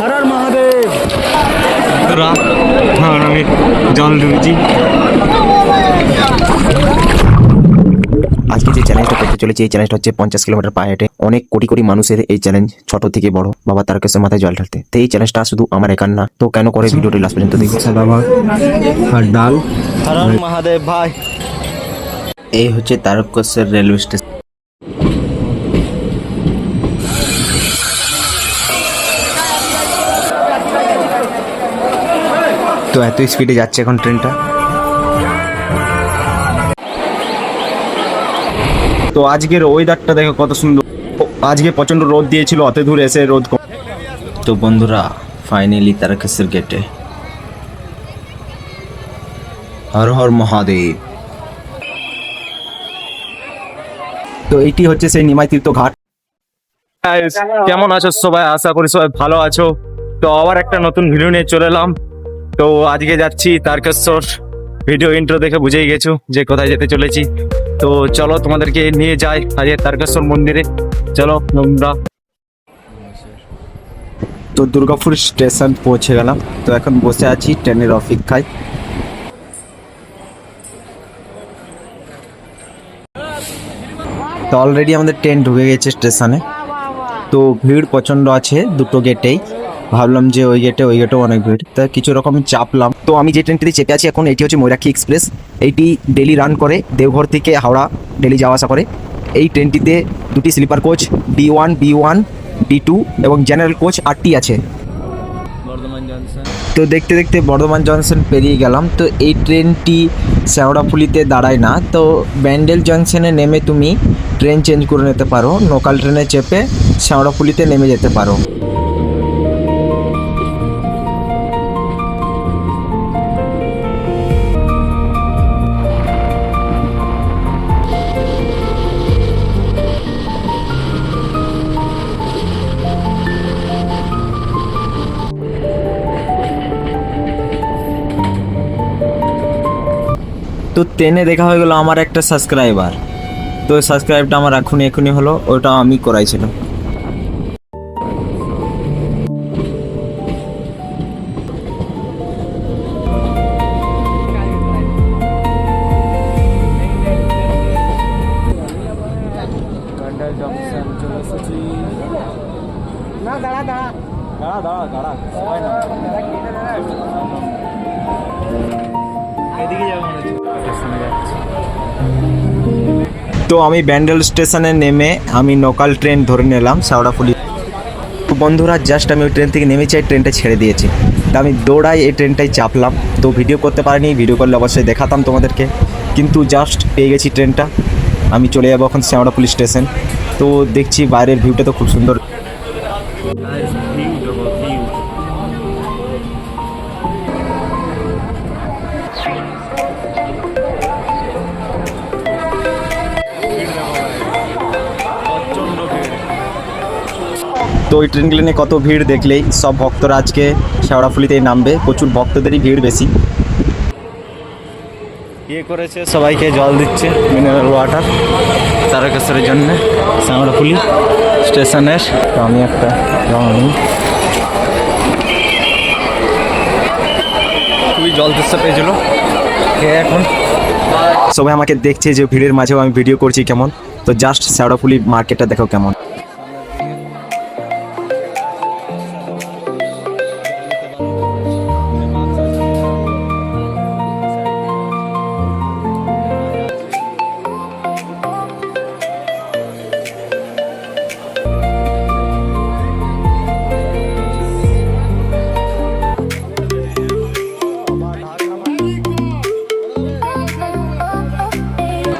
হর হর মহাদেব। হ্যাঁ, আমি জল দিয়েছি। আজকে যে চ্যালেঞ্জটা করতে চলেছি, এই চ্যালেঞ্জটা হচ্ছে 50 কিলোমিটার পায়ে হেঁটে। অনেক কোটি কোটি মানুষের এই চ্যালেঞ্জ, ছোট থেকে বড়, বাবা তারকেশ্বর মাথায় জল ঢালতে। তো এই চ্যালেঞ্জটা শুধু আমার একার না, তো কেন করে ভিডিওটি লাস্ট পর্যন্ত দেখো। সাদা ভাত আর ডাল। হর হর মহাদেব ভাই। এই হচ্ছে তারকেশ্বর রেলওয়ে স্টেশন। তো এত স্পিডে যাচ্ছে এখন ট্রেনটা। তো আজকের ওয়েদারটা দেখো কত সুন্দর। আজকে প্রচন্ড রোদ দিয়েছিল, অত দূর এসে রোদ কম। তো বন্ধুরা, ফাইনালি তারকেশ্বর গেটে। হর হর মহাদেব। তো এইটি হচ্ছে সেই নিমাই তীর্থ ঘাট। কেমন আছো সবাই? আশা করি সবাই ভালো আছো। তো আবার একটা নতুন ভিডিও নিয়ে চলে এলাম। তো আজকে যাচ্ছি তারকেশ্বর। ভিডিও ইন্ট্রো দেখে বুঝেই গেছো যে কোথায় যেতে চলেছি। তো চলো তোমাদেরকে নিয়ে যাই আজকে তারকেশ্বর মন্দিরে। চলো আমরা। তো দুর্গাপুর স্টেশন পৌঁছে গেলাম। তো এখন বসে আছি ট্রেনের অপেক্ষায়। তো অলরেডি আমাদের ট্রেন ঢুকে গেছে স্টেশনে। তো ভিড় প্রচণ্ড আছে দুটো গেটেই। ভাবলাম যে ওই গেটেও অনেক ভিড়, তা কিছু রকম চাপলাম। তো আমি যে ট্রেনটিতে চেপে আছি এখন, এটি হচ্ছে ময়ূরাক্ষী এক্সপ্রেস। এইটি ডেলি রান করে, দেওঘর থেকে হাওড়া ডেলি যাওয়া আসা করে। এই ট্রেনটিতে দুটি sleeper coach D1, B1, B2 এবং জেনারেল কোচ 8টি আছে। তো দেখতে দেখতে বর্ধমান জংশন পেরিয়ে গেলাম। তো এই ট্রেনটি শেওড়াফুলিতে দাঁড়ায় না, তো ব্যান্ডেল জংশনে নেমে তুমি ট্রেন চেঞ্জ করে নিতে পারো। লোকাল ট্রেনে চেপে শেওড়াফুলিতে নেমে যেতে পারো। তো ট্রেনে দেখা হয়ে গেল আমার একটা সাবস্ক্রাইবার। তো সাবস্ক্রাইবটা আমার এখনই হলো, ওটা আমি করাইছিলাম। তো আমি ব্যান্ডেল স্টেশনে নেমে আমি লোকাল ট্রেন ধরে নিলাম শেওড়াফুলি। তো বন্ধুরা, জাস্ট আমি ওই ট্রেন থেকে নেমেছি, ট্রেনটা ছেড়ে দিয়েছি। তা আমি দৌড়াই এই ট্রেনটাই চাপলাম। তো ভিডিও করতে পারিনি, ভিডিও করলে অবশ্যই দেখাতাম তোমাদেরকে। কিন্তু জাস্ট পেয়ে গেছি ট্রেনটা। আমি চলে যাবো এখন শেওড়াফুলি স্টেশন। তো দেখছি বাইরের ভিউটা তো খুব সুন্দর। তো ওই ট্রেন লাইনে কত ভিড় দেখলেই সব ভক্তরা আজকে শেওড়াফুলিতেই নামবে। প্রচুর ভক্তদেরই ভিড় বেশি। করেছে সবাইকে জল দিচ্ছে, মিনারেল ওয়াটার তারকেশ্বরের জন্য শেওড়াফুলি স্টেশনের। তো আমি একটা খুবই জল তেষ্টা পেয়েছিল। এখন সবাই আমাকে দেখছে যে ভিড়ের মাঝেও আমি ভিডিও করছি কেমন। তো জাস্ট শেওড়াফুলি মার্কেটটা দেখো কেমন।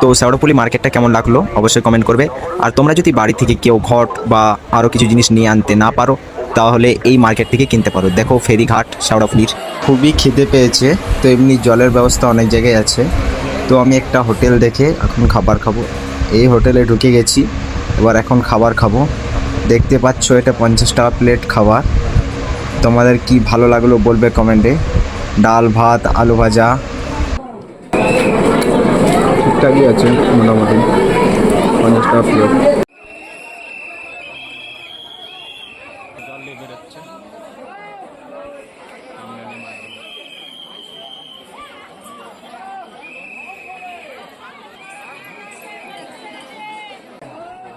তো শেওড়াফুলি মার্কেটটা কেমন লাগলো অবশ্যই কমেন্ট করবে। আর তোমরা যদি বাড়ি থেকে কেউ ঘট বা আরও কিছু জিনিস নিয়ে আনতে না পারো, তাহলে এই মার্কেট থেকে কিনতে পারো। দেখো ফেরিঘাট শেওড়াফুলির। খুবই খিদে পেয়েছে, তো এমনি জলের ব্যবস্থা অনেক জায়গায় আছে। তো আমি একটা হোটেল দেখে এখন খাবার খাবো। এই হোটেলে ঢুকে গেছি, এবার এখন খাবার খাবো। দেখতে পাচ্ছ এটা 50 টাকা প্লেট খাবার। তোমাদের কি ভালো লাগলো বলবে কমেন্টে। ডাল ভাত আলু ভাজা ঠিকঠাকই আছে মোটামুটি, 50 টাকা প্লেট। যাচ্ছে।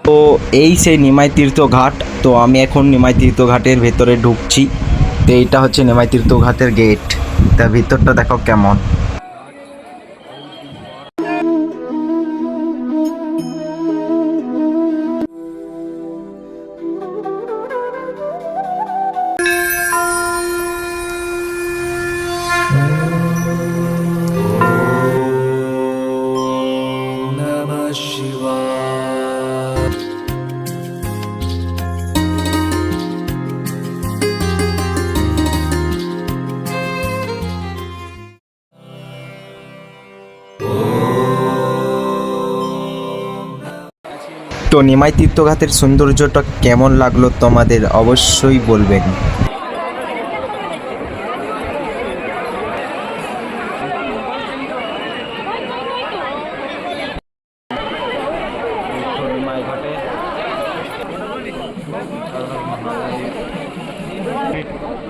তো এই সেই নিমাই তীর্থ ঘাট। তো আমি এখন নিমাই তীর্থ ঘাটের ভেতরে ঢুকছি। তো এইটা হচ্ছে নিমাই তীর্থ ঘাটের গেট। তা ভিতরটা দেখো কেমন। তো নিমাই তীর্থঘাটের সৌন্দর্যটা কেমন লাগলো তোমাদের অবশ্যই বলবেন।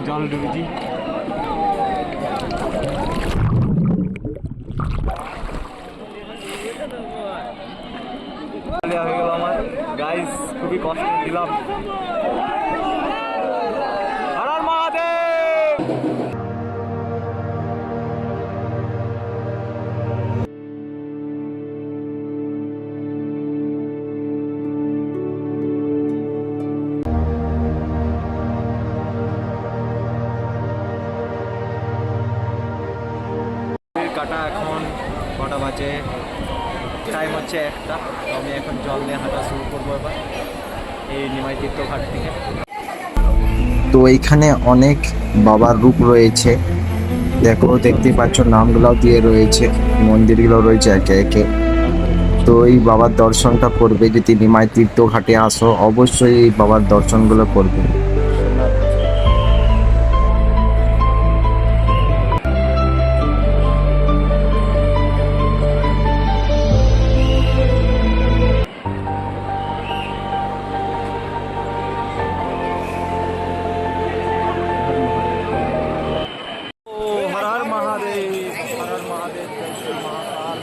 জল ডুবেছি। হয়ে গেল আমার গাইস, খুবই কষ্ট দিলাম। হর হর মহাদেব। কাটা এখন কটা বাজে, টাইম হচ্ছে 1টা। আমি এখন জল নিয়ে হাঁটা শুরু করবো এবার এই নিমাই তীর্থ ঘাট থেকে। তো এইখানে অনেক বাবার রূপ রয়েছে, দেখো দেখতে পাচ্ছ, নামগুলোও দিয়ে রয়েছে, মন্দিরগুলো রয়েছে একে একে। তো এই বাবার দর্শনটা করবে, যদি নিমাই তীর্থ ঘাটে আসো অবশ্যই এই বাবার দর্শনগুলো করবে। हर हर महादेव, हर हर महादेव, जय श्री महाकाल।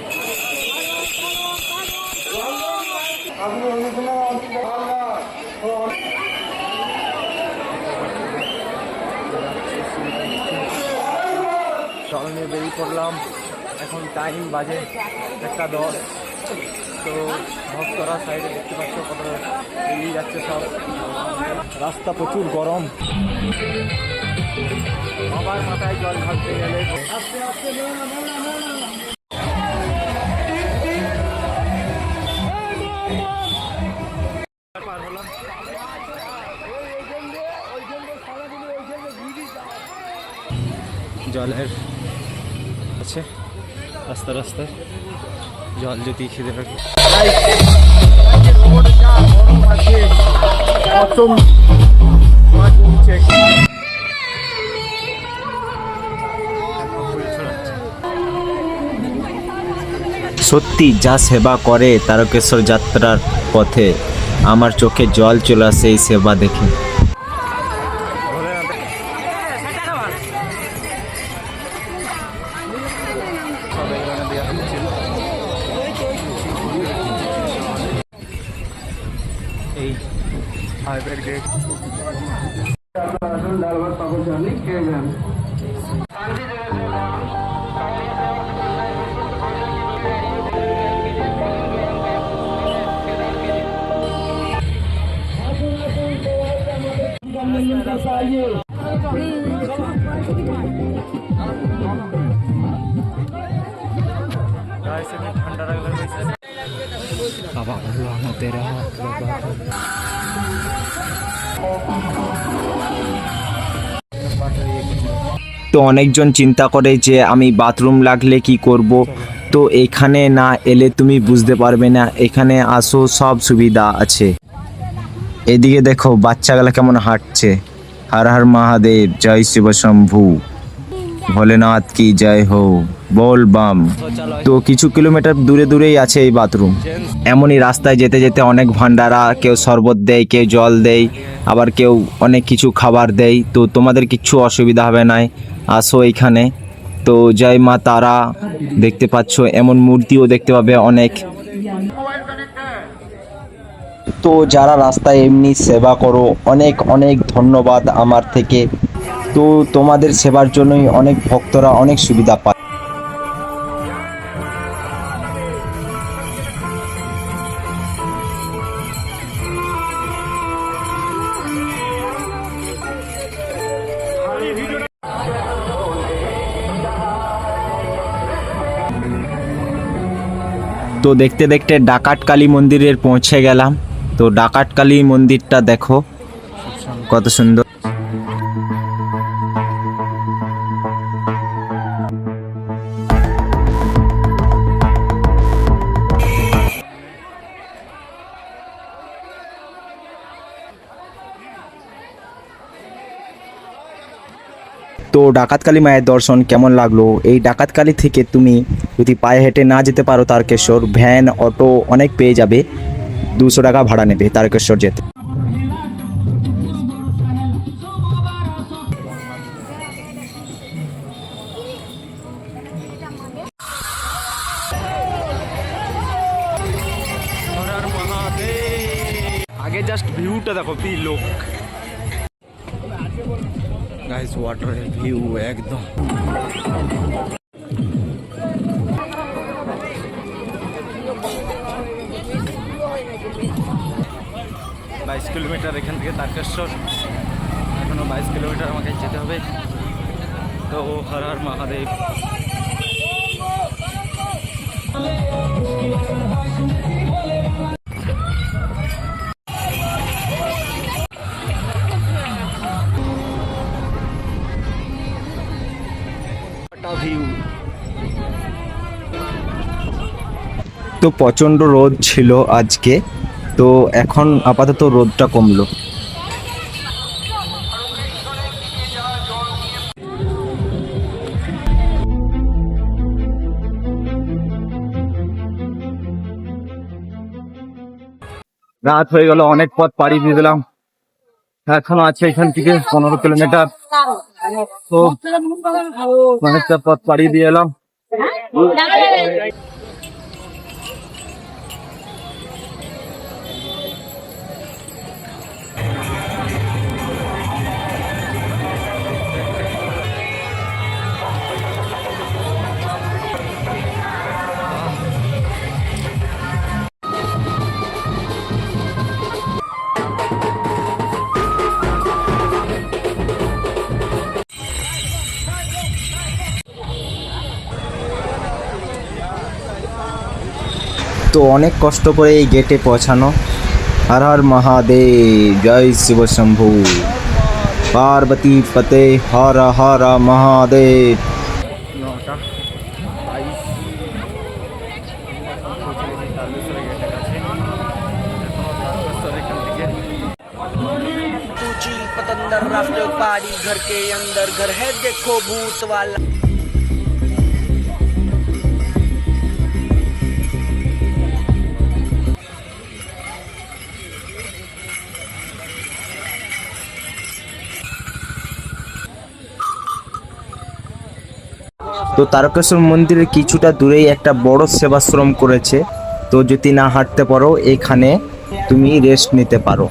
জল নিয়ে বেরিয়ে পড়লাম। এখন টাইম বাজে 1:10। তো ভক্তরা সাইডে দেখতে পাচ্ছ কত এগিয়ে যাচ্ছে সব। রাস্তা প্রচুর গরম। বাবার মাথায় জল ঢালতে গেলে আস্তে আস্তে জলের আছে রাস্তা রাস্তায় জল যদি খেতে থাকে। সত্যি যা সেবা করে তারকেশ্বর যাত্রার পথে, আমার চোখে জল চলে আসে এই সেবা দেখে। এই হাইব্রিড গেট ঠান্ডা লাগলে বাবা বললো আমাদের তো অনেকজন চিন্তা করে যে আমি বাথরুম লাগলে কি করব। তো এখানে না এলে তুমি বুঝতে পারবে না, এখানে আসো সব সুবিধা আছে। এদিকে দেখো বাচ্চাগুলা কেমন হাঁটছে। হর হর মহাদেব, জয় শিব শম্ভু। ভোলেনাথ কি জয় হো, বল বাম। তো কিছু কিলোমিটার দূরে দূরেই আছে এই বাথরুম। এমনই রাস্তায় যেতে যেতে অনেক ভান্ডারা, কেউ শরবত দেয়, কেউ জল দেয়, আবার কেউ অনেক কিছু খাবার দেয়। তো তোমাদের কিচ্ছু অসুবিধা হবে না, আসো এইখানে। তো জয় মা তারা দেখতে পাচ্ছ, এমন মূর্তিও দেখতে পাবে অনেক। তো যারা রাস্তায় এমনি সেবা করো, অনেক অনেক ধন্যবাদ আমার থেকে। তো তোমাদের সেবার জন্যই অনেক ভক্তরা অনেক সুবিধা পায়। তো দেখতে দেখতে ডাকাত কালী মন্দিরের পৌঁছে গেলাম। তো ডাকাত কালী মন্দিরটা দেখো কত সুন্দর। তো ডাকাতকালী মায়ের দর্শন কেমন লাগলো? এই ডাকাতকালী থেকে তুমি যদি পায়ে হেঁটে না যেতে পারো তারকেশ্বর, ভ্যান অটো অনেক পেয়ে যাবে। 200 টাকা ভাড়া নেবে তারকেশ্বর যেতে। আগে জাস্ট ভিউটা দেখো, কি লোক গাইস, ওয়াটারের ভিউ একদম। 22 কিলোমিটার এখান থেকে তারকেশ্বর, এখনো 22 কিলোমিটার আমাকে যেতে হবে। তো হর হর মহাদেব। ভিউ তো প্রচণ্ড রোদ ছিল আজকে, তো এখন আপাতত রোদটা কমলো। রাত হয়ে গেল, অনেক পথ পাড়ি দিয়ে দিলাম। এখনো আছে এখান থেকে 15 কিলোমিটার। তো অনেকটা পথ পাড়ি দিয়ে এলাম। তো অনেক কষ্ট করে এই গেটে পৌঁছানো। হর হর মহাদেব, জয় শিব শম্ভু, পার্বতী পতে হর হর মহাদেব। 9:22 তারকেশ্বরের গেটের কাছে। এখনো তারকেশ্বর এখান থেকে ऊंची पतंदर राफ्ट पहाड़ी घर के अंदर घर है देखो भूत वाला। তো তারকেশ্বর মন্দিরের কিছুটা দূরেই একটা বড় সেবাশ্রম করেছে। তো যদি না হাঁটতে পারো এখানে তুমি রেস্ট নিতে পারো।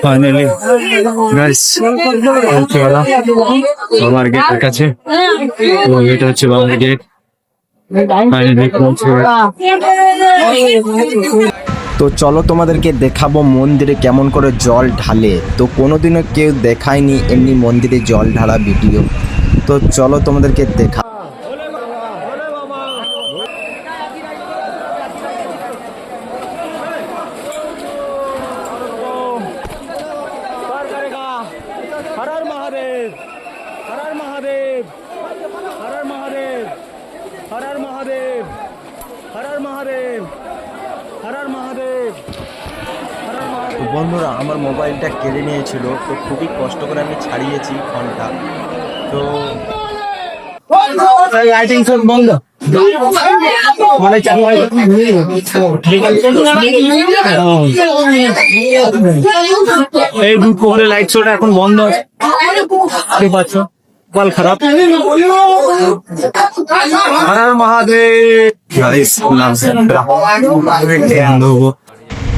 ফাইনালি গাইস পৌঁছে গেলাম আমার গেটের কাছে। তো এটা হচ্ছে বাংলা গেট। ফাইনালি পৌঁছে গেলাম। তো চলো তোমাদেরকে দেখাবো মন্দিরে কেমন করে জল ঢালে। তো কোনোদিনও কেউ দেখায়নি এমনি মন্দিরে জল ঢালা ভিডিও। তো চলো তোমাদেরকে দেখা। हर हर महादेव, हर हर महादेव, हर हर महादेव, हर हर महादेव, हर हर महादेव, हर हर महादेव, हर हर महादेव। তো বন্ধুরা আমার মোবাইলটা কেড়ে নিয়েছিল, তো খুবই কষ্ট করে আমি ছাড়িয়েছি ফোনটা। তো লাইটিং সব বন্ধ মানে চালু হয় এই দুপুরে লাইট শোটা এখন বন্ধ আছে দেখতে পাচ্ছ কল খারাপ হর মহাদেব।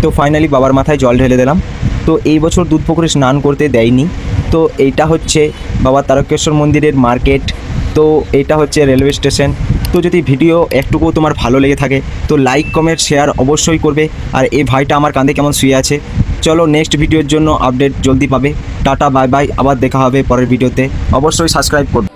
তো ফাইনালি বাবার মাথায় জল ঢেলে দিলাম। তো এই বছর দুধ পুকুরে স্নান করতে দেয়নি। তো এইটা হচ্ছে বাবা তারকেশ্বর মন্দিরের মার্কেট। তো এটা হচ্ছে রেলওয়ে স্টেশন। তো যদি ভিডিও একটুকু তোমার ভালো লেগে থাকে তো লাইক কমেন্ট শেয়ার অবশ্যই করবে। আর এই ভাইটা আমার কাঁধে কেমন শুয়ে আছে। চলো নেক্সট ভিডিওর জন্য আপডেট জলদি পাবে। টাটা বাই বাই, আবার দেখা হবে পরের ভিডিওতে। অবশ্যই সাবস্ক্রাইব করবে।